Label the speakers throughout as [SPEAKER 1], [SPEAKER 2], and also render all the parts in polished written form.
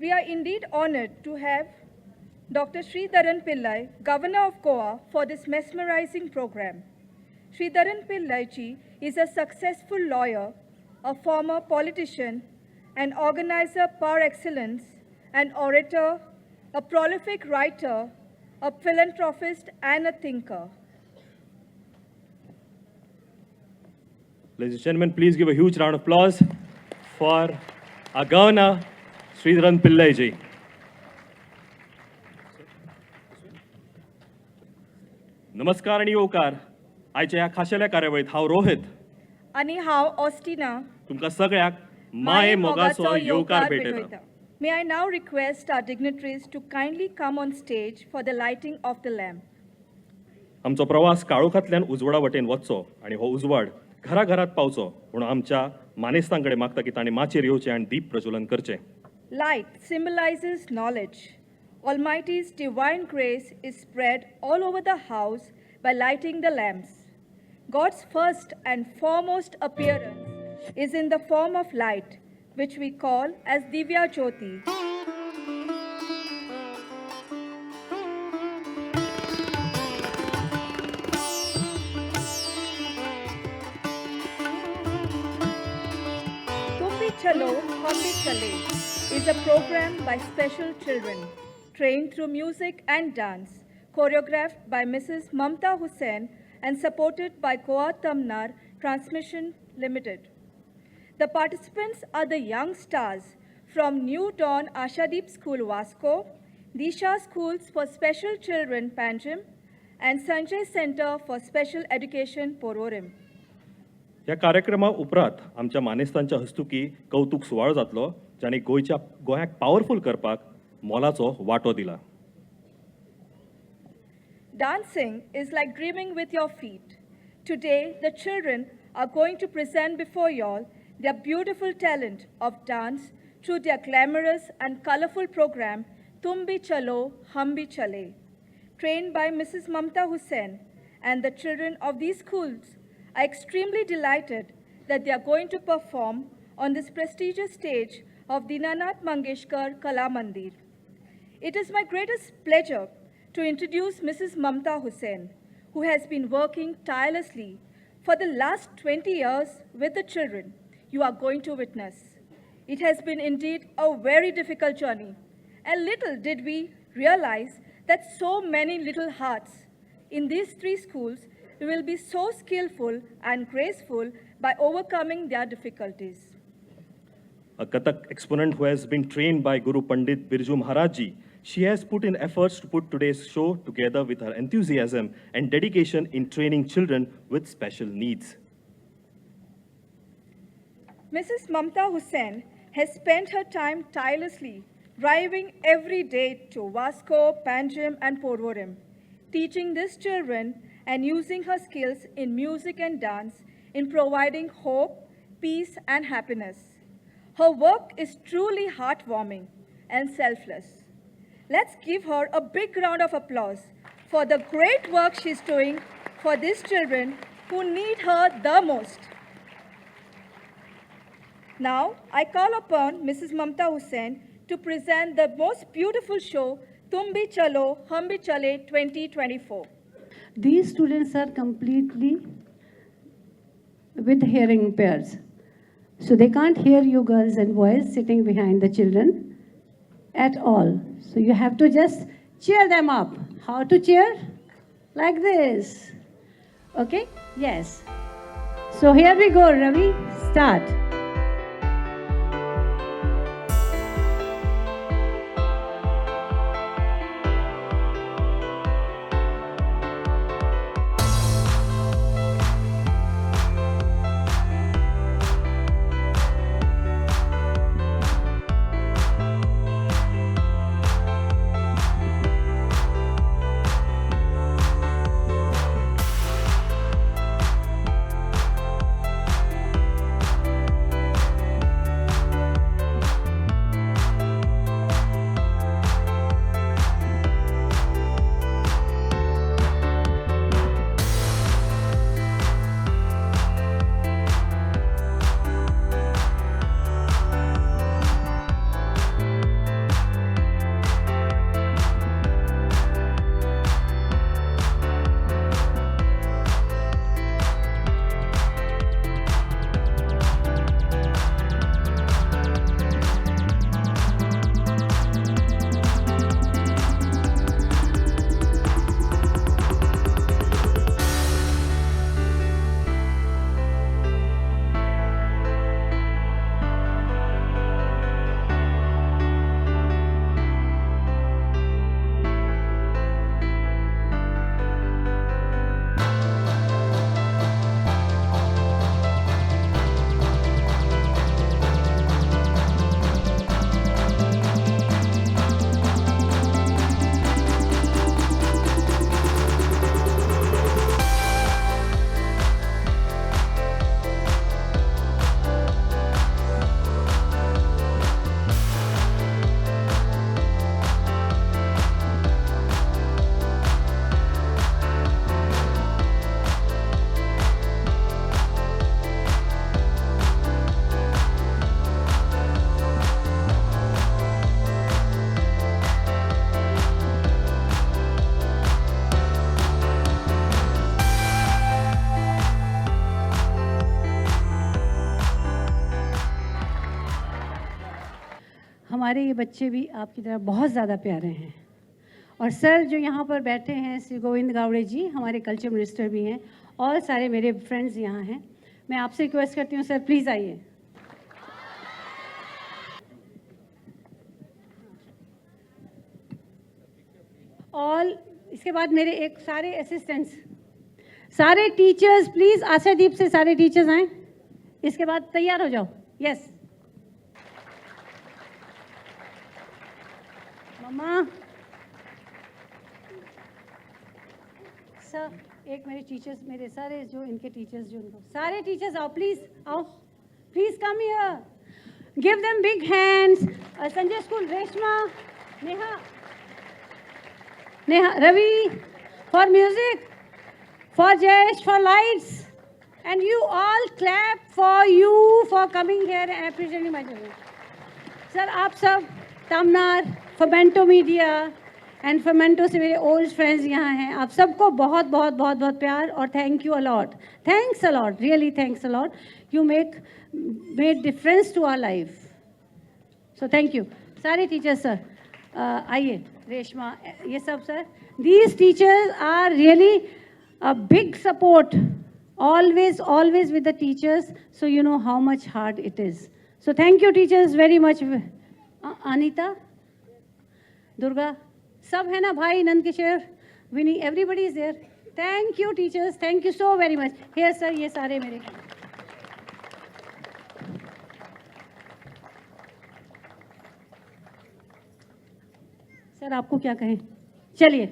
[SPEAKER 1] We are indeed honored to have Dr. Sridharan Pillai, Governor of Goa, for this mesmerizing program. Sridharan Pillai ji is a successful lawyer, a former politician, an organizer par excellence, an orator, a prolific writer, a philanthropist, and a thinker.
[SPEAKER 2] Ladies and gentlemen, please give a huge round of applause for our Governor, Sridharan Pillai ji. नमस्कार आणि येवकार. आयच्या ह्या खाशेल्या कार्यावळीत हांव रोहित
[SPEAKER 1] आणि हांव ऑस्टिना
[SPEAKER 2] तुमकां सगळ्याक माये मोगाचो येवकार भेटयता.
[SPEAKER 1] May I now request our dignitaries to kindly come on stage for the lighting of the lamp.
[SPEAKER 2] आमचो प्रवास काळोखांतल्यान उजवाडा वटेन वचचो आणि हो उजवाड घराघरात पावचो म्हणून आमच्या मानेस्तांकडे मागता की तांणी माचयेर येवचें आणि दीप प्रज्वलन करचें.
[SPEAKER 1] Light symbolizes knowledge. Almighty's divine grace is spread all over the house by lighting the lamps. God's first and foremost appearance is in the form of light, which we call as Divya Jyoti. Tum Bhi Chalo, Hum Bhi Chale is a program by special children, trained through music and dance, choreographed by Mrs. Mamta Hussain and supported by Goa Tamnar Transmission Limited. The participants are the young stars from New Dawn Ashadeep School Vasco, Disha Schools for Special Children Panjim, and Sanjay Center for Special Education Pororim.
[SPEAKER 2] ह्या कार्यक्रमा उपरांत आमच्या मानेस्तांच्या हस्तुकी कौतुक सुवाळो जातलो जाणी गोंयाक powerful करपाक मोलाचो वांटो दिला.
[SPEAKER 1] Dancing is like dreaming with your feet. Today, the children are going to present before you all their beautiful talent of dance through their glamorous and colorful program, Tum Bhi Chalo, Hum Bhi Chale. Trained by Mrs. Mamta Hussain, and the children of these schools are extremely delighted that they are going to perform on this prestigious stage of Dinanath Mangeshkar Kala Mandir. It is my greatest pleasure to introduce Mrs. Mamta Hussain, who has been working tirelessly for the last 20 years with the children you are going to witness. It has been indeed a very difficult journey, and little did we realize that so many little hearts in these three schools will be so skillful and graceful by overcoming their difficulties.
[SPEAKER 2] A Kathak exponent who has been trained by Guru Pandit Birju Maharaj ji, she has put in efforts to put today's show together with her enthusiasm and dedication in training children with special needs.
[SPEAKER 1] Mrs. Mamta Hussain has spent her time tirelessly driving every day to Vasco, Panjim, and Porvorim, teaching these children and using her skills in music and dance in providing hope, peace, and happiness. Her work is truly heartwarming and selfless. Let's give her a big round of applause for the great work she's doing for these children who need her the most. Now, I call upon Mrs. Mamta Hussain to present the most beautiful show, Tum Bhi Chalo, Hum Bhi Chale 2024.
[SPEAKER 3] These students are completely with hearing impairs. So they can't hear you girls and boys sitting behind the children at all. So you have to just cheer them up. How to cheer? Like this. Okay? Yes. So here we go, Ravi. Start. हमारे ये बच्चे भी आपकी तरह बहुत ज़्यादा प्यारे हैं। और सर जो यहाँ पर बैठे हैं, श्री गोविंद गावड़े जी हमारे कल्चर मिनिस्टर भी हैं, और सारे मेरे फ्रेंड्स यहाँ हैं। मैं आपसे रिक्वेस्ट करती हूँ सर प्लीज़ आइए। और इसके बाद मेरे एक सारे असिस्टेंट्स, सारे टीचर्स प्लीज़ आशादीप से सारे टीचर्स आएँ। इसके बाद तैयार हो जाओ। यस मम्मा। सर एक मेरे टीचर्स, मेरे सारे जो इनके टीचर्स जो उनको सारे टीचर्स आओ प्लीज़, आओ please come here, give them big hands. Sanjay school, Reshma, Neha, Ravi for music, for Jayesh for lights, and you all clap for you for coming here and appreciating my children. Sir, आप सब Tamnar, Fomento Media and Fomento से मेरे old friends यहाँ हैं। आप सबको बहुत बहुत बहुत बहुत प्यार और thank you a lot. Thanks a lot, really thanks a lot. You made difference to our life. So thank you. सारे teachers sir, आइए, रेशमा, ये सब sir. These teachers are really a big support, always with the teachers, so you know how much hard it is. So thank you teachers very much. Anita, Durga, सब है ना भाई, Nandkishore, Winnie, everybody is there. Thank you teachers, thank you so very much. Here sir, ये सारे मेरे। Sir आपको क्या कहें, चलिए।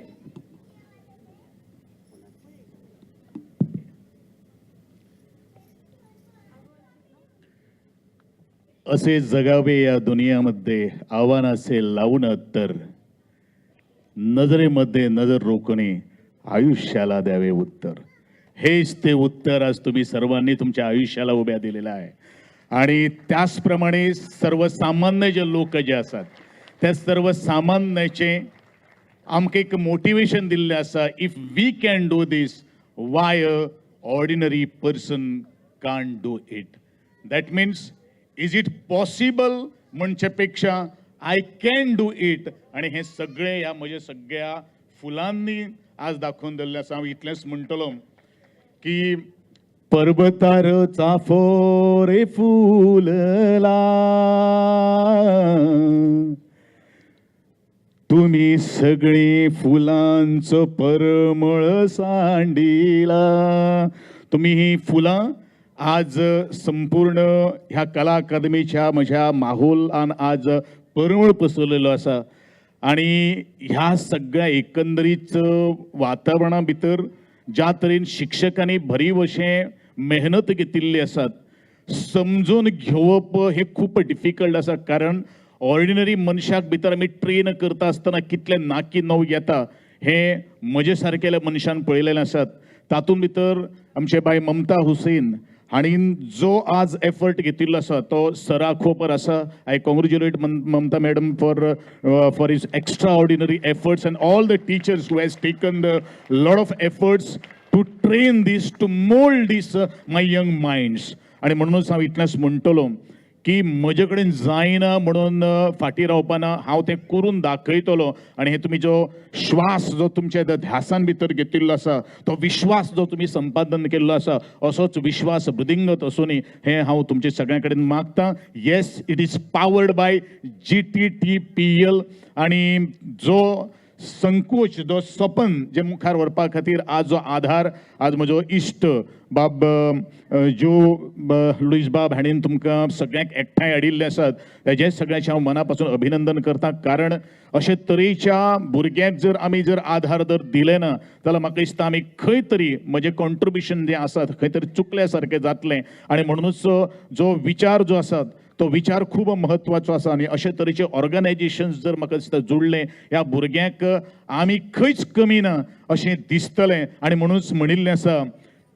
[SPEAKER 4] असे जगावे या दुनियामध्ये आव्हान असे लावून तर नजरेमध्ये नजर रोखणे, आयुष्याला द्यावे उत्तर। हेच ते उत्तर आज तुम्ही सर्वांनी तुमच्या आयुष्याला उभ्या दिलेलं आहे। आणि त्याचप्रमाणे सर्वसामान्य जे लोक जे असतात त्या सर्वसामान्याचे आमक एक मोटिवेशन दिल्ले असा, if we can do this, why a ordinary person can't do it. That means is it possible म्हणच्यापेक्षा आय कॅन डू इट। आणि हे सगळे ह्या म्हणजे सगळ्या फुलांनी आज दाखवून दिल्ले असा। हांव इतलेंच म्हणटलो की पर्वतार चाफो रे फुलला, तुम्ही सगळी फुलांचं परमळ सांडिला। तुम्ही ही फुलं आज संपूर्ण ह्या कला अकादमीच्या माझ्या माहोलान आज परमळ पसरलेलो असा। आणि ह्या सगळ्या एकंदरीत वातावरणा भितर ज्या तरेन शिक्षकांनी भरीव अशें मेहनत घेतिल्ली आसात, समजून घेवप हे खूप डिफिकल्ट आसा। कारण ऑर्डिनरी मनशाक भितर आमी ट्रेन करता आसतना कितले नाकी नव येता हे म्हजे सारकेल्या मनशान पळयलेलें आसात। तातूंत भितर आमचे बाय ममता हुसैन हांणी जो आज एफर्ट घेतिल्लो आसा तो सराखोपर आसा। I congratulate Mamata madam for his extraordinary efforts and all the teachers who has taken the lot of efforts to train these, to mould these my young minds. आणि म्हणूनच हांव इतलेंच म्हणटलो की म्हजे कडेन जायना म्हणून फाटीं रावपाना, हांव तें करून दाखयतलो। आणि हे तुमी जो श्वास जो तुमच्या ध्यासान भितर घेतिल्लो आसा, तो विश्वास जो तुमी संपादन केल्लो आसा, असोच विश्वास वृद्धिंगत आसूनी हे हांव तुमचे सगळ्यां कडेन मागतां। Yes, it is powered by GTTPL। आणि जो संकोच, जो सपन जे मुखार व्हरपा खातीर आज जो आधार आज म्हजो इश्ट बाब जो लुईस बाब हाणेन तुमकां सगळ्यांक एकठांय हाडिल्ले आसात, तेजे सगळ्यांचे हांव मना पासून अभिनंदन करतां। कारण अशे तरेच्या भुरग्यांक जर आमी जर आधार जर दिले ना जाल्यार म्हाका दिसता आमी खंय तरी म्हजें कॉन्ट्रिब्युशन जें आसा खंय तरी चुकल्या सारकें जातलें। आणि म्हणूनच जो विचार जो आसा तो विचार खूब महत्वाचो आसा। आणि अशे तरेचे ऑर्गनायजेशन्स जर म्हाका दिसता जुळ्ळे, ह्या भुरग्यांक आमी खंयच कमी ना अशें दिसतलें। आणि म्हणूनच म्हणिल्लें आसा,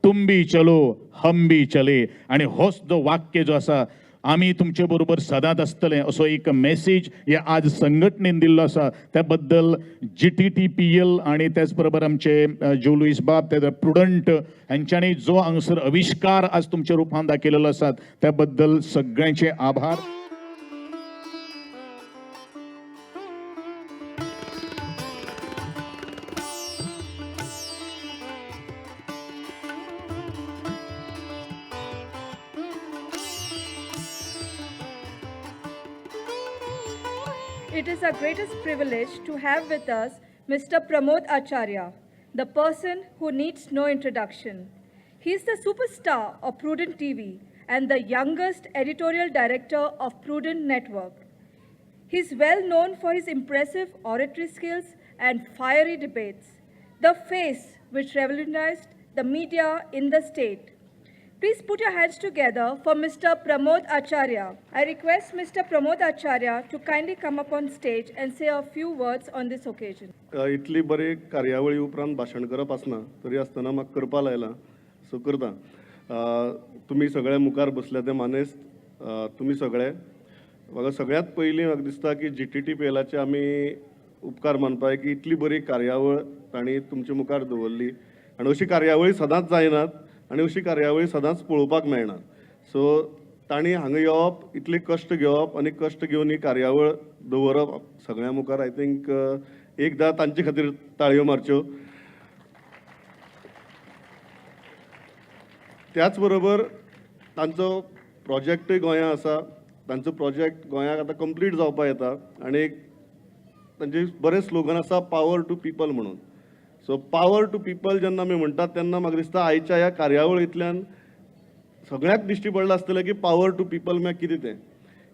[SPEAKER 4] तुम भी चलो हम भी चले। आणि होच जो वाक्य जो आसा, आमी तुमचे बरोबर सदांच आसतले असो एक मेसेज ह्या आज संघटनेन दिल्लो आसा। त्या बद्दल GTTPL आणि त्याच बरोबर आमचे जो लुईस बाब ते प्रुडंट हांच्यांनी जो हांगसर आविष्कार आज तुमच्या रूपान दाखयलेलो आसा त्या बद्दल सगळ्यांचे आभार।
[SPEAKER 1] it is our greatest privilege to have with us Mr. Pramod Acharya, the person who needs no introduction. He is the superstar of Prudent TV and the youngest editorial director of Prudent Network. He is well known for his impressive oratory skills and fiery debates, the face which revolutionized the media in the state. Please put your hands together for Mr. Pramod Acharya. I request Mr. Pramod Acharya to kindly come up on stage and say a few words on this occasion.
[SPEAKER 5] इतली बरी कार्यावळी उपरांत भाशण करप आसना तरी आसतना म्हाका करपा लायला सो करता. तुमी सगळे मुखार बसले ते मानेस्त तुमी सगळे म्हाका सगळ्यात पयलीं म्हाका दिसता की GTTPLचे आमी उपकार मानपाक की इतली बरी कार्यावळ तांणी तुमचे मुखार दवरली आनी अशी कार्यावळी सदांच जायनात आनी अशी कार्यावळी सदांच पळोवपाक मेळनात. सो तांणी हांगा येवप इतले कश्ट घेवप आनी कश्ट घेवन ही कार्यावळ दवरप सगळ्यां मुखार आय थिंक एकदां तांचे खातीर ताळयो मारच्यो. त्याच बरोबर तांचो प्रोजेक्टूय गोंयांत आसा. तांचो प्रोजेक्ट गोंयांत आतां कंप्लीट जावपा येता आनी तांचे बरें स्लोगन आसा पॉवर टू पिपल म्हणून. सो पॉवर टू पिपल जेन्ना आमी म्हणटात तेन्ना म्हाका दिसता आयच्या ह्या कार्यावळींतल्यान सगळ्याक दिश्टी पडलें आसतलें की पॉवर टू पिपल म्हळ्यार कितें तें,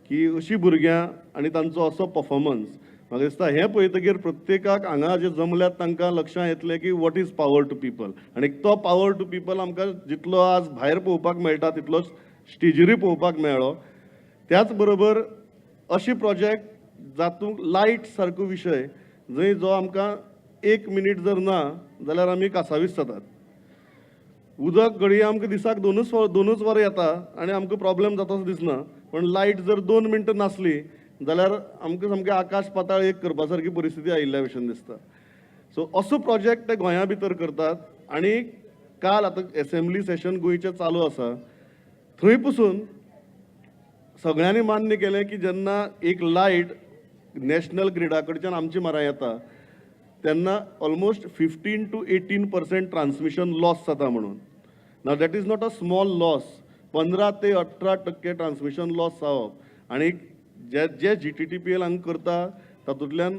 [SPEAKER 5] की अशीं भुरग्यां आनी तांचो असो परफॉर्मन्स म्हाका दिसता हें पळयतकीर प्रत्येकाक हांगा जे जमल्यात तांकां लक्षांत येतलें की what is power to people. आनी तो पॉवर टू पिपल आमकां जितलो आज भायर पळोवपाक मेळटा तितलो स्टेजीरूय पळोवपाक मेळ्ळो. त्याच बरोबर अशी प्रोजेक्ट जातूंत लायट सारको विशय जंय जो आमकां 1 मिनीट जर ना जाल्यार आमी कासावीस जातात. उदक घडये आमकां दिसाक दोनूच वरां येता आनी आमकां प्रॉब्लेम जाता असो दिसना. पण लायट जर 2 मिनटां नासली जाल्यार आमकां सामकें आकाश पाताळ एक करपा सारकी परिस्थिती आयिल्ल्या भशेन दिसता. सो असो प्रोजेक्ट ते गोंया भितर करतात. आनी काल आतां एसेंब्ली सेशन गोंयचें चालू आसा थंय पसून सगळ्यांनी मान्य केलें की जेन्ना एक लायट नॅशनल ग्रिडा कडच्यान आमची म्हऱ्यान येता तेन्ना ऑलमोस्ट 15 to 18% ट्रान्समिशन लॉस जाता म्हणून. Now that is not a small loss. 15 ते 18% ट्रान्समिशन लॉस जावप आनी जे GTTPL हांगा करता तातूंतल्यान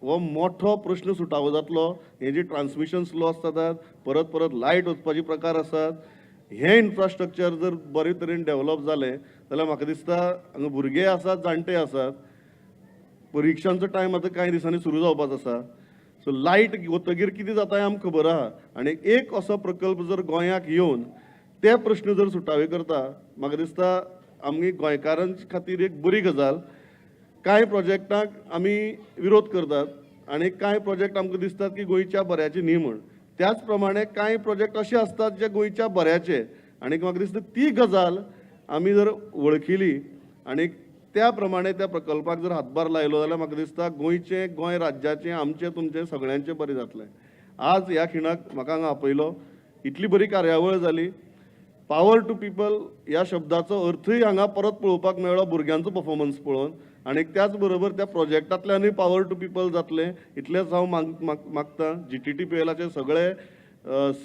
[SPEAKER 5] हो मोठो प्रश्न सुटावो जातलो. हे जे ट्रान्समिशन्स लॉस जातात परत परत लायट वचपाचे प्रकार आसात हे इन्फ्रास्ट्रक्चर जर बरे तरेन डेव्हलप जालें जाल्यार म्हाका दिसता हांगा भुरगे आसात जाणटे आसात. परिक्षांचो टायम आतां कांय दिसांनी सुरू जावपाचो आसा. सो लायट वतकीर कितें जाता हें आमकां खबर आहा. आनी एक असो प्रकल्प जर गोंयाक येवन ते प्रश्न जर सुटावे करता म्हाका दिसता आमगे गोंयकारां खातीर एक बरी गजाल. कांय प्रोजेक्टाक आमी विरोध करतात आनी कांय प्रोजेक्ट आमकां दिसतात की गोंयच्या बऱ्याचे न्ही म्हण. त्याच प्रमाणे कांय प्रोजेक्ट अशे आसतात जे गोंयच्या बऱ्याचे आनी म्हाका दिसता ती गजाल आमी जर वळखिली आनी त्या प्रमाणे त्या प्रकल्पाक जर हातभार लायलो जाल्यार म्हाका दिसता गोंय राज्याचें आमचें तुमचें सगळ्यांचें बरें जातलें. आज ह्या खिणाक म्हाका हांगा आपयलो इतली बरी कार्यावळ जाली. पॉवर टू पिपल ह्या शब्दाचो अर्थय हांगा परत पळोवपाक मेळ्ळो भुरग्यांचो परफॉर्मन्स पळोवन. आनी त्याच बरोबर त्या प्रोजेक्टांतल्यानूय पॉवर टू पिपल जातलें इतलेंच हांव मागतां. GTTPLचे सगळे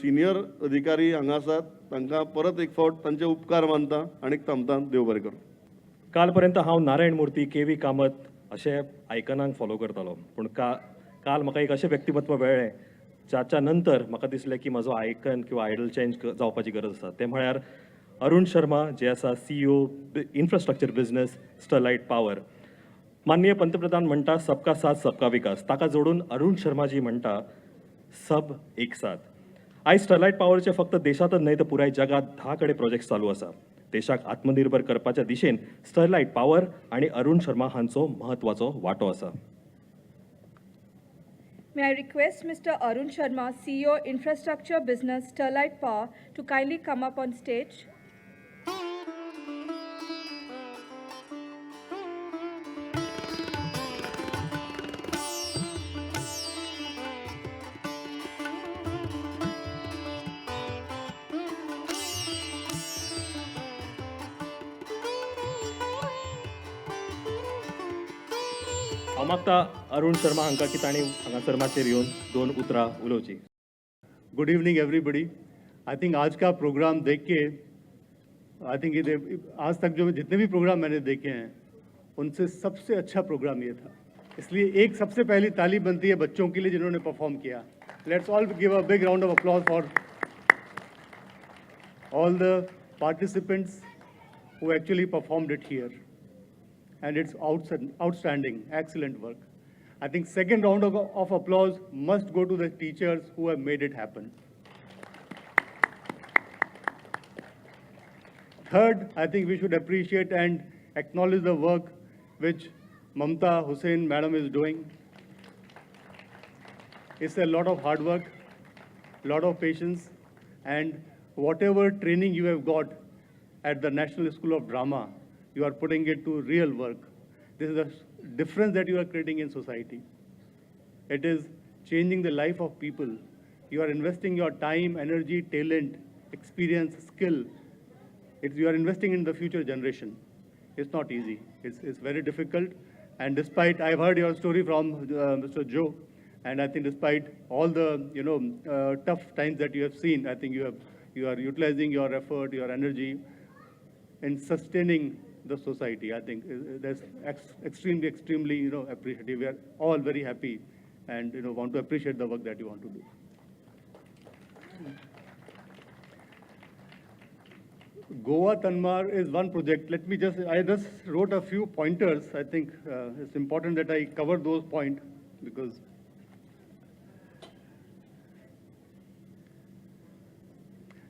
[SPEAKER 5] सिनियर अधिकारी हांगा आसात तांकां परत एक फावट तांचे उपकार मानता आनी थांबता. देव बरें करूं.
[SPEAKER 2] काल पर्यंत हांव नारायण मूर्ती KV कामत अशे आयकनांक फॉलो करतालो. पूण काल म्हाका एक अशें व्यक्तिमत्व मेळ्ळें जाच्या नंतर म्हाका दिसलें की म्हजो आयकन किंवा आयडल चेंज जावपाची गरज आसा. ते म्हळ्यार अरुण शर्मा जे आसा CEO इन्फ्रास्ट्रक्चर बिझनेस स्टरलायट पॉवर. माननीय पंतप्रधान म्हणटा सबका साथ सबका विकास. ताका जोडून अरुण शर्माजी म्हणटा सब एक साथ. आयज स्टरलायट पॉवरचे फक्त देशांतच न्हय तर पुराय जगात 10 कडेन प्रोजेक्ट चालू आसा. देशाक आत्मनिर्भर करपाच्या दिशेन स्टरलायट पॉवर आणि अरुण शर्मा हांचो महत्वाचो वांटो आसा.
[SPEAKER 1] May I request Mr. Arun Sharma, CEO Infrastructure Business Sterlite Power, to kindly come up on stage.
[SPEAKER 2] हांव मागता अरुण शर्मा हांकां की तांणी हांगासर माचेर येवन 2 उतरां उलोवची.
[SPEAKER 6] Good evening everybody. I think आज का प्रोग्राम देख के आई थिंक आज तक जो जितने भी प्रोग्राम मैंने देखे हैं उनसे सबसे अच्छा प्रोग्राम ये था. इसलिए एक सबसे पहली ताली बनती है बच्चों के लिए जिन्होंने परफॉर्म किया. Let's all give a big round of applause for all the participants who actually performed it here. And it's outstanding, excellent work. I think second round of applause must go to the teachers who have made it happen. Third, I think we should appreciate and acknowledge the work which Mamta Hussain madam is doing. It's a lot of hard work, lot of patience, and whatever training you have got at the National School of Drama, you are putting it to real work. This is the difference that you are creating in society. It is changing the life of people. You are investing your time, energy, talent, experience, skill. You are investing in the future generation. It's not easy. It's very difficult. And despite, I've heard your story from Mr. Joe, and I think despite all the tough times that you have seen, I think you are utilizing your effort, your energy in sustaining the society. I think that's extremely appreciative. We are all very happy and want to appreciate the work that you want to do. Goa Tanmar is one project. I just wrote a few pointers. I think it's important that I cover those points because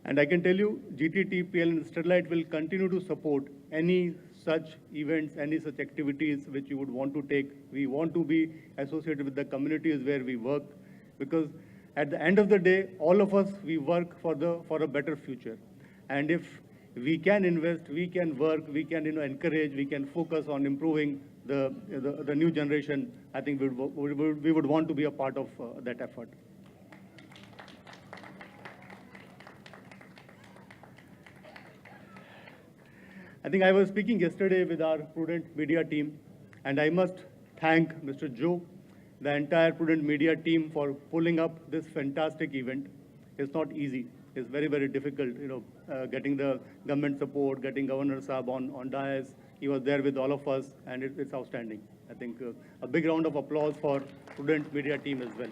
[SPEAKER 6] and I can tell you, GTTPL and Sterlite will continue to support any such events, any such activities which you would want to take. We want to be associated with the communities where we work, because at the end of the day, all of us, we work for a better future. And if we can invest, we can work, we can encourage, we can focus on improving the new generation, I think we would want to be a part of that effort. I think I was speaking yesterday with our Prudent Media team, and I must thank Mr. Joe, the entire Prudent Media team for pulling up this fantastic event. It's not easy. It's very, very difficult, getting the government support, getting Governor Saab on dais. He was there with all of us, and it's outstanding. I think a big round of applause for Prudent Media team as well.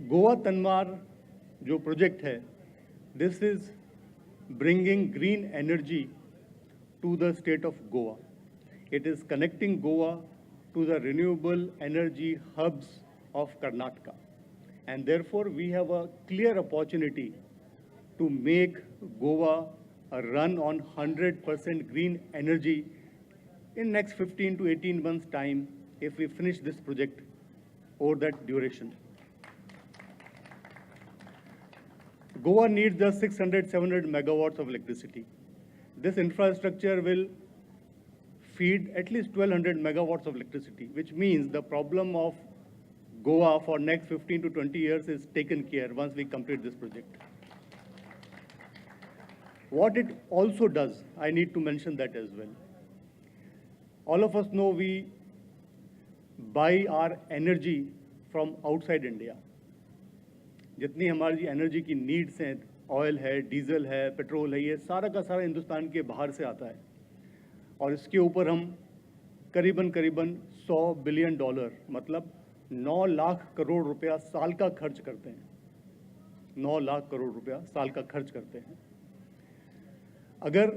[SPEAKER 6] Goa Tanmar जो project है, this is bringing green energy to the state of Goa. It is connecting Goa to the renewable energy hubs of Karnataka. And therefore, we have a clear opportunity to make Goa a run on 100% green energy in next 15 to 18 months' time if we finish this project over that duration. Goa needs just 600-700 megawatts of electricity. This infrastructure will feed at least 1200 megawatts of electricity, which means the problem of Goa for next 15 to 20 years is taken care once we complete this project. What it also does, I need to mention that as well. All of us know we buy our energy from outside India. जितनी हमारी energy की needs हैं, oil है, diesel है, petrol है, ये सारा का सारा हिंदुस्तान के बाहर से आता है. और इसके ऊपर हम करीबन $100 बिलियन, मतलब 9 लाख करोड़ रुपया साल का खर्च करते हैं. 9 लाख करोड़ रुपया साल का खर्च करते हैं. अगर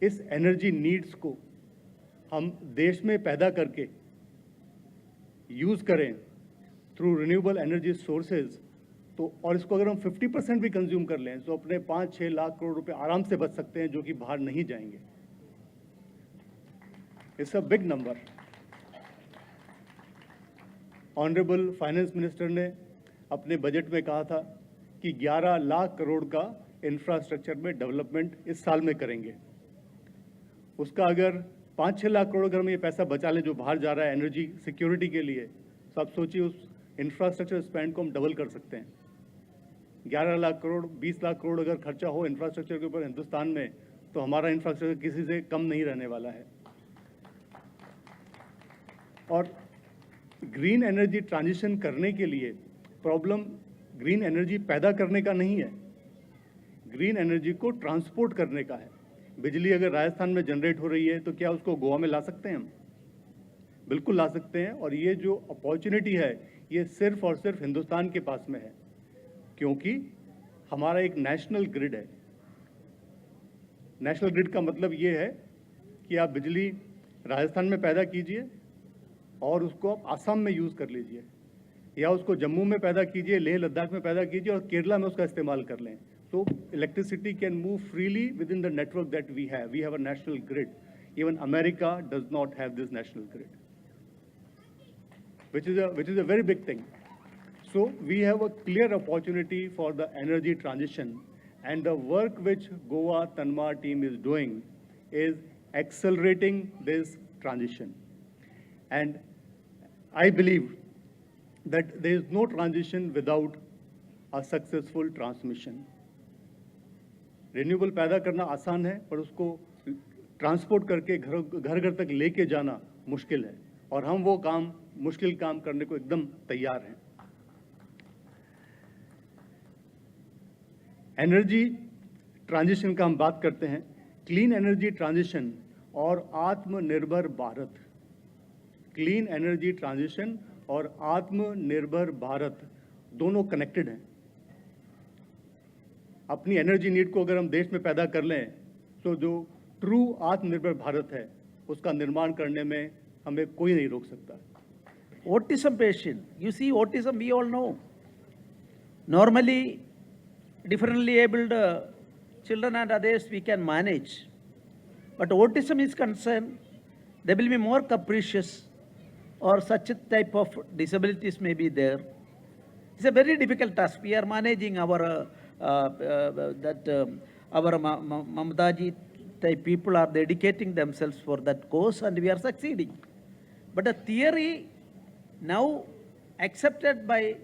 [SPEAKER 6] इस एनर्जी नीड्स को हम देश में पैदा करके यूज़ करें थ्रू रिन्यूएबल एनर्जी सोर्सेज, तो और इसको अगर हम 50% भी कंज्यूम कर लें तो अपने 5-6 लाख करोड़ रुपए आराम से बच सकते हैं, जो कि बाहर नहीं जाएंगे. It's a big number. Honourable finance minister ने अपने बजट में कहा था कि 11 लाख करोड़ का इंफ्रास्ट्रक्चर में डेवलपमेंट इस साल में करेंगे. उसका अगर 5-6 लाख करोड़ अगर हम ये पैसा बचा लें जो बाहर जा रहा है एनर्जी सिक्योरिटी के लिए, तो आप सोचिए उस इंफ्रास्ट्रक्चर स्पेंड को हम डबल कर सकते हैं. 11 लाख करोड़, 20 लाख करोड़ अगर खर्चा हो इंफ्रास्ट्रक्चर के ऊपर हिंदुस्तान में, तो हमारा इंफ्रास्ट्रक्चर किसी से कम नहीं रहने वाला है. और ग्रीन एनर्जी ट्रांजिशन करने के लिए प्रॉब्लम ग्रीन एनर्जी पैदा करने का नहीं है, ग्रीन एनर्जी को ट्रांसपोर्ट करने का है. बिजली अगर राजस्थान में जनरेट हो रही है तो क्या उसको गोवा में ला सकते हैं हम? बिल्कुल ला सकते हैं। और ये जो अपॉर्चुनिटी है ये सिर्फ और सिर्फ हिंदुस्तान के पास में है, क्योंकि हमारा एक नेशनल ग्रिड है। नेशनल ग्रिड का मतलब ये है कि आप बिजली राजस्थान में पैदा कीजिए और उसको आप आसाम में यूज़ कर लीजिए, या उसको जम्मू में पैदा कीजिए, लेह लद्दाख में पैदा कीजिए और केरला में उसका इस्तेमाल कर लें। So electricity can move freely within the network that we have. We have a national grid. Even America does not have this national grid, which is a very big thing. So we have a clear opportunity for the energy transition, and the work which Goa Tanmar team is doing is accelerating this transition. And I believe that there is no transition without a successful transmission. Renewable पैदा करना आसान है, पर उसको transport करके घर घर तक लेके जाना मुश्किल है, और हम वो मुश्किल काम करने को एकदम तैयार हैं। एनर्जी ट्रांजिशन का हम बात करते हैं, क्लीन एनर्जी ट्रांजिशन और आत्मनिर्भर भारत। क्लीन एनर्जी ट्रांजिशन और आत्मनिर्भर भारत दोनों कनेक्टेड हैं। अपनी एनर्जी नीड को अगर हम देश में पैदा कर लें तो जो ट्रू आत्मनिर्भर भारत है उसका निर्माण करने में हमें कोई नहीं रोक सकता।
[SPEAKER 7] Autism patient, you see autism we all know. Normally differently abled children and others we can manage. But autism is concerned, they will be more capricious or such a type of disabilities may be there. It's a very difficult task. We are managing our Mamataji type people are dedicating themselves for that cause and we are succeeding. But the theory now accepted by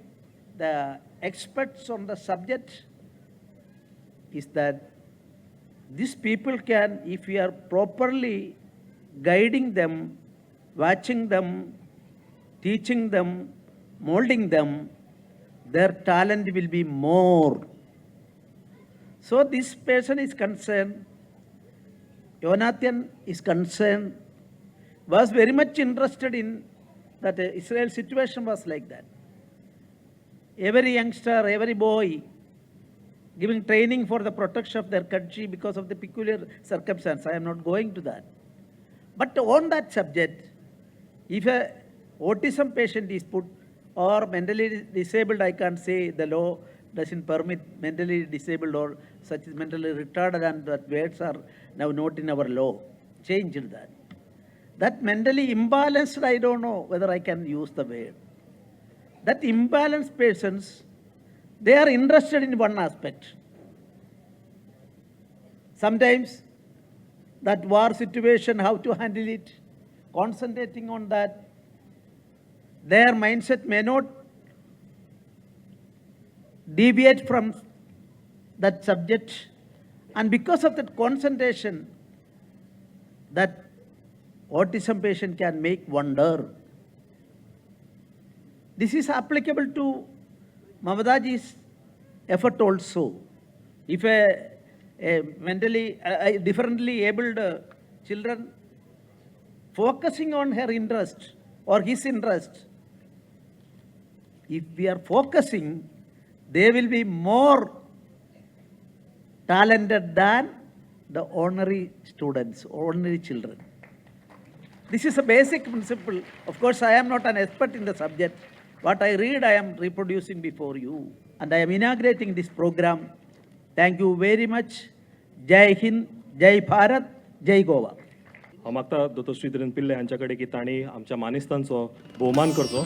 [SPEAKER 7] the experts on the subject is that these people can, if we are properly guiding them, watching them, teaching them, molding them, their talent will be more. So this person is concerned, Jonathan is concerned, was very much interested in that Israel situation was like that. Every youngster, every boy giving training for the protection of their country because of the peculiar circumstance. I am not going to that. But on that subject, if a autism patient is put or mentally disabled, I can't say the law doesn't permit mentally disabled or such as mentally retarded, and that words are now not in our law. Changed that. That mentally imbalanced, I don't know whether I can use the word. That imbalanced persons, they are interested in one aspect. Sometimes that war situation, how to handle it, concentrating on that. Their mindset may not deviate from that subject, and because of that concentration, that autism patient can make wonder. This is applicable to Mamataji's effort also. If a mentally differently abled children focusing on her interest or his interest, if we are focusing, they will be more talented than the ordinary students, ordinary children. This is a basic principle. Of course, I am not an expert in the subject. What I read, I am reproducing before you. And I am inaugurating this program. Thank you very much. Jai Hind, Jai Bharat, Jai Goa.
[SPEAKER 2] हांव मागता दोतोर श्रीधरन पिल्ले हांच्या कडेन की तांणी आमच्या मानेस्तांचो भोवमान करचो.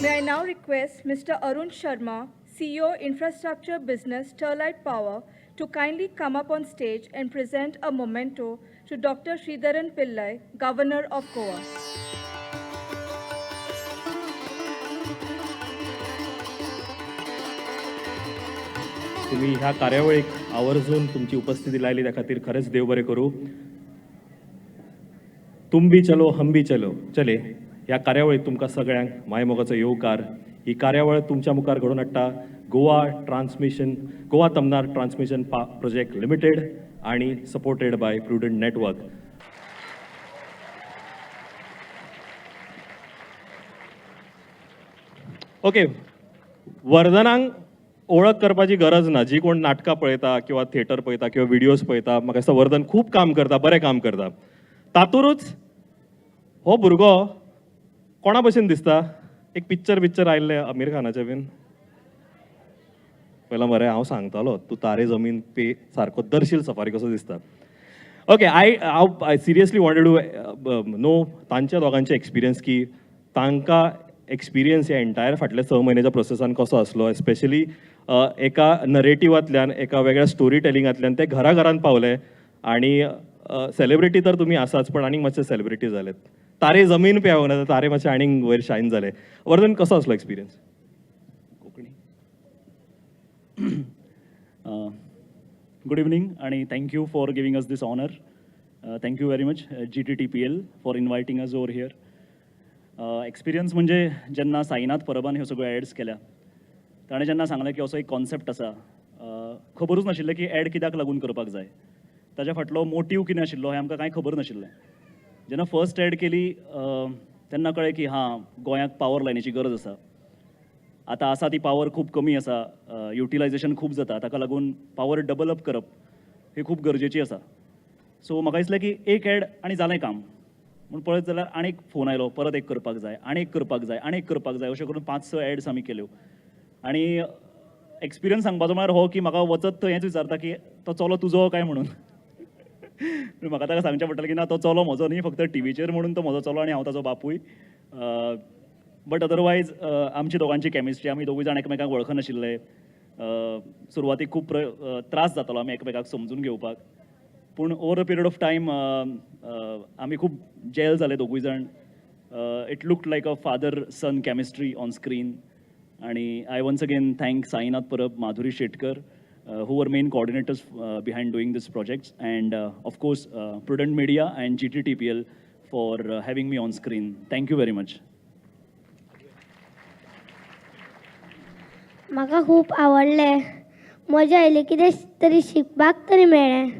[SPEAKER 1] May I now request Mr. Arun Sharma, CEO Infrastructure Business Sterlite Power, to kindly come up on stage and present a memento to Dr. Sridharan Pillai, Governor of Goa.
[SPEAKER 2] तुम्ही ह्या कार्यावळीक आवर्जून तुमची उपस्थिती लायली त्या खातीर खरेंच देव बरें करूं. तुम भी चलो हम भी चलो चले ह्या कार्यावळीक तुमकां सगळ्यांक मायमोगाचो येवकार. ही कार्यावळ तुमच्या मुखार घडोवन हाडटा Goa Tamnar transmission project limited आणि supported by prudent network. Okay, वर्धनांक ओळख करपाची गरज ना. जी कोण नाटकां पळयता किंवा थिएटर पळयता किंवा व्हिडियोज पळयता, म्हाका दिसता वर्धन खूब काम करता, बरें काम करता. तातूंतच हो भुरगो कोणा भशेन दिसता? एक पिक्चर आयिल्लें आमिर खानाचें बीन. पयला मरे हांव सांगतालो, तूं तारे जमीन पे सारको दर्शील सफारी कसो दिसता. Okay, I seriously wanted to know तांच्या दोगांचे एक्सपिरियन्स, की तांकां एक्सपिरियन्स ह्या एंटायर फाटल्या 6 म्हयन्याच्या प्रोसेसान कसो आसलो. एस्पेशली एका नरेटिवांतल्यान, एका वेगळ्या स्टोरी टेलिंगांतल्यान ते घराघरांत पावले. आणि सेलिब्रिटी तर तुमी आसाच, पण आनीक मातशे सेलिब्रिटी जालेत. तारे जमीन पे हांव ना, तारे मातशे आनीक वयर शायन जाले. वर्धन, कसो आसलो एक्सपिरियन्स?
[SPEAKER 8] गुड इवनिंग आणि thank you for giving us this honour. Thank you very much GTTPL for inviting us over here. Experience म्हणजे जेन्ना साईनाथ परबान ह्यो सगळ्यो एड्स केल्या, ताणें जेन्ना सांगलें की असो एक कॉन्सेप्ट आसा, खबरूच नाशिल्लें की एड कित्याक लागून करपाक जाय, ताच्या फाटलो मोटीव कितें आशिल्लो हें आमकां कांय खबर नाशिल्लें. जेन्ना फर्स्ट एड केली तेन्ना कळ्ळें की हां, गोंयाक पावर लायनीची गरज आसा. आतां आसा ती पावर खूब कमी आसा, युटिलायजेशन खूब जाता, ताका लागून पावर डेवलप करप ही खूब गरजेची आसा. सो म्हाका दिसलें की एक एड आनी जालें काम. म्हूण पळयत जाल्यार आनीक फोन आयलो, परत एक करपाक जाय, आनीक करपाक जाय, आनीक करपाक जाय, अशें करून 5-6 एड्स आमी केल्यो. आनी एक्सपिरियन्स सांगपाचो म्हळ्यार हो, की म्हाका वचत थंय हेंच विचारता की तो चलो तुजो काय म्हणून. म्हाका ताका सांगचें पडटलें की ना, तो चलो म्हजो न्ही, फक्त टीव्हीचेर म्हणून तो म्हजो चलो आनी हांव ताचो बापूय. बट अदरवायज आमची दोगांची कॅमिस्ट्री, आमी दोगूय जाण एकामेकांक वळखनाशिल्ले. सुरवातीक खूब त्रास जातालो आमी एकामेकांक समजून घेवपाक. पूण over a period of time आमी खूब जेल जाले दोगूय जाण. It looked like a father son chemistry on screen. आणि I once again thank Sainath Parab, Madhuri Shetkar, who were main coordinators behind doing this projects, and of course Prudent Media and GTTPL for having me on screen. Thank you very much.
[SPEAKER 9] म्हाका खूब आवडलें, मजा oily, कितें तरी शिकपाक तरी मेळ्ळें.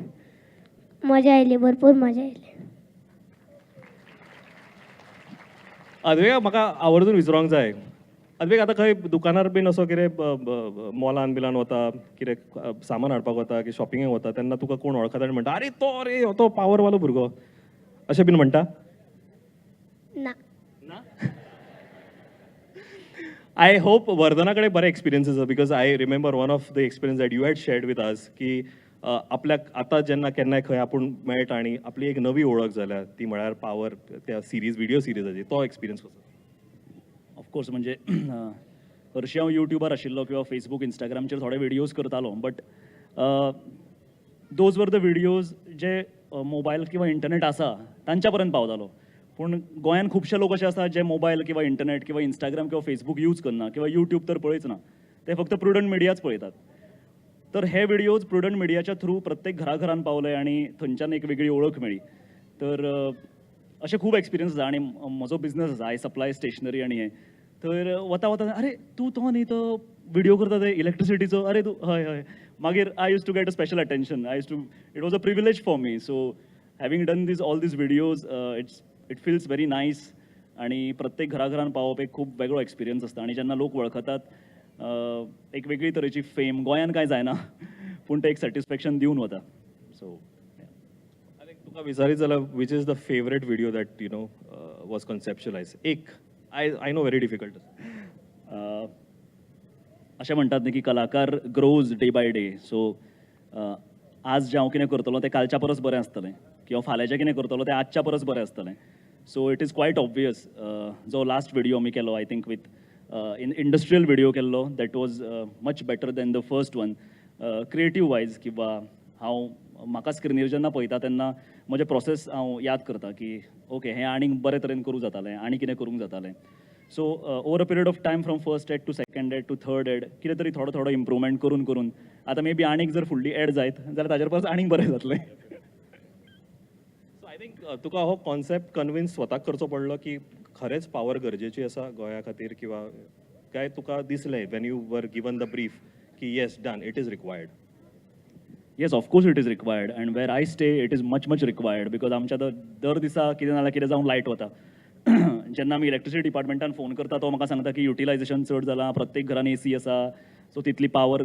[SPEAKER 9] मजा आयली, भरपूर मजा आयली.
[SPEAKER 2] अद्वेक, म्हाका आवर्जून विचारूंक जाय, अद्वेक आतां खंय दुकानार बीन असो कितें मॉलान बिलान वता, कितें सामान हाडपाक वता की शॉपिंगेक वता, तेन्ना तुका कोण वळखता आनी म्हणटा, अरे तो पावरवालो भुरगो, अशें बीन म्हणटा?
[SPEAKER 9] ना.
[SPEAKER 2] आय होप वर्धना कडेन बरे एक्सपिरियन्सीस आसा, because I remember one of the experience that you had shared with us, की आपल्याक आतां जेन्ना केन्नाय खंय आपूण मेळटा आनी आपली एक नवी वळख जाल्या, ती म्हळ्यार पावर त्या व्हिडिओ सिरिजाची. तो एक्सपिरियन्स कसो?
[SPEAKER 8] ऑफकोर्स म्हणजे हरशीं हांव युट्यूबार आशिल्लो किंवा फेसबूक, इंस्टाग्रामचेर थोडे व्हिडियोज करतालो, but those were the videos J mobile किंवा इंटरनेट आसा तांच्या पर्यंत पावतालो. पूण गोंयान खुबशे लोक अशे आसा जे मोबायल किंवा इंटरनेट किंवा इंस्टाग्राम किंवा फेसबूक यूज करना किंवा यूट्यूब तर पळयच ना, ते फक्त प्रुडंट मिडियाच पळयतात. तर हे व्हिडियोज प्रुडंट मिडियाच्या थ्रू प्रत्येक घराघरान पावले आनी थंयच्यान एक वेगळी ओळख मेळ्ळी. तर अशे खूब एक्सपिरियन्स आसा. आनी म्हजो बिझनस आसा, आय सप्लाय स्टेशनरी आनी हें. तर वता अरे तूं तो न्ही तो व्हिडियो करता ते इलेक्ट्रिसिटीचो, अरे तूं हय हय. मागीर I use to get a special attention. It was a privilege for me. So having done all these videos, it feels very nice. आणि प्रत्येक घराघरान पावप एक खूब वेगळो एक्सपिरियन्स आसता. आणि जेन्ना लोक वळखतात, एक वेगळी तरेची फेम गोंयान कांय जायना, पूण ते एक सॅटिस्फॅक्शन दिवन वता. सो
[SPEAKER 2] तुका विचारीत जाल्यार which is the favourite video that was conceptualise? एक आय नो व्हेरी डिफिकल्ट.
[SPEAKER 8] अशें म्हणटात न्ही की कलाकार ग्रोज डे बाय डे. सो आज जें हांव कितें करतलो तें कालच्या परस बरें आसतलें, किंवा फाल्यां जें कितें करतलो तें आजच्या परस बरें आसतलें. So it is quite obvious. जो लास्ट व्हिडिओ आमी केलो, I think with in industrial video केल्लो that was much better than the first one creative wise किंवा हांव म्हाका स्क्रिनीर जेन्ना पळयता तेन्ना म्हजे प्रोसेस हांव याद करता की ओके हें आनीक बरे तरेन करूंक जातालें आनी कितें करूंक जातालें so over a period of time from first ed to second ed to third ed कितें तरी थोडो थोडो इम्प्रुवमेंट करून करून आतां मे बी आनीक जर फुडली एड जायत जाल्यार ताजेर परस आनीक बरें जातलें
[SPEAKER 2] सो आय थिंक तुका हो कॉन्सेप्ट कन्विन्स स्वताक करचो पडलो की खरेंच पावर गरजेची आसा गोंया खातीर किंवा काय तुका दिसलें when you were given the brief की yes done it is required
[SPEAKER 8] yes of course it is required and where I stay it is much much required because आमच्या दर दिसा कितें नाल्यार कितें जावन लायट वता जेन्ना आमी इलेक्ट्रिसिटी डिपार्टमेंटान फोन करता तो म्हाका सांगता की युटिलायझेशन चड जालां प्रत्येक घरान AC आसा सो तितली पावर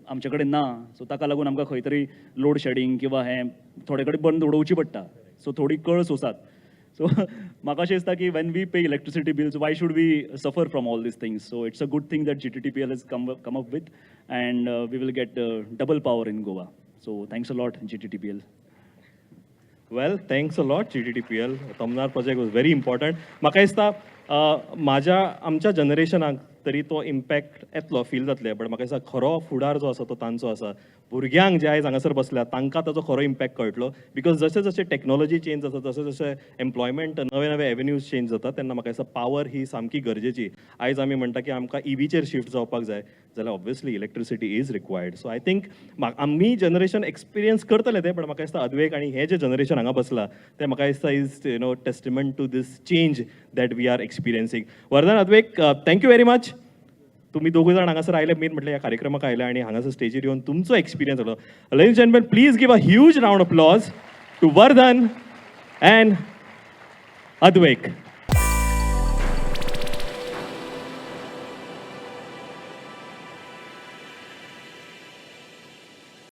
[SPEAKER 8] आमचे कडेन ना सो ताका लागून आमकां खंय तरी लोड शेडींग किंवा हें थोडे कडेन बंद उडोवची पडटा सो थोडी कळ सोंसात सो म्हाका अशें दिसता की when we pay electricity bills why should we suffer from all these things so it's a good thing that GTTPL has come up with and we will get double power in Goa. So thanks a lot GTTPL.
[SPEAKER 2] Well thanks a lot GTTPL Tamnar project was very important म्हाका दिसता आमच्या जनरेशनाक तरी तो impact येतलो feel जातले but म्हाका दिसता खरो फुडार जो आसा तो तांचो आसा भुरग्यांक जे आयज हांगासर बसल्यात तांकां ताचो खरो इम्पॅक्ट कळटलो बिकॉज जशें जशें टॅक्नॉलॉजी चेंज जाता तशें जशें एम्प्लॉयमेंट नवे नवे एवेन्यूज चेंज जाता तेन्ना म्हाका दिसता पावर ही सामकी गरजेची आयज आमी म्हणटा की आमकां EVचेर शिफ्ट जावपाक जाय जाल्यार obviously electricity is required so I think आमी जनरेशन एक्सपिरियन्स करतले ते बट म्हाका दिसता अद्वैक आनी हे जे जनरेशन हांगा बसला ते म्हाका दिसता is testament to these change that we are experiencing Vardhan Advaik thank you very much तुम्ही दोघे जाण हांगासर आयले मेन म्हटल्यार ह्या कार्यक्रमाक आयले आनी हांगासर स्टेजीर येवन तुमचो एक्सपिरियन्स जालो ladies and gentleman please give a huge round of applause to Vardhan and अद्वैक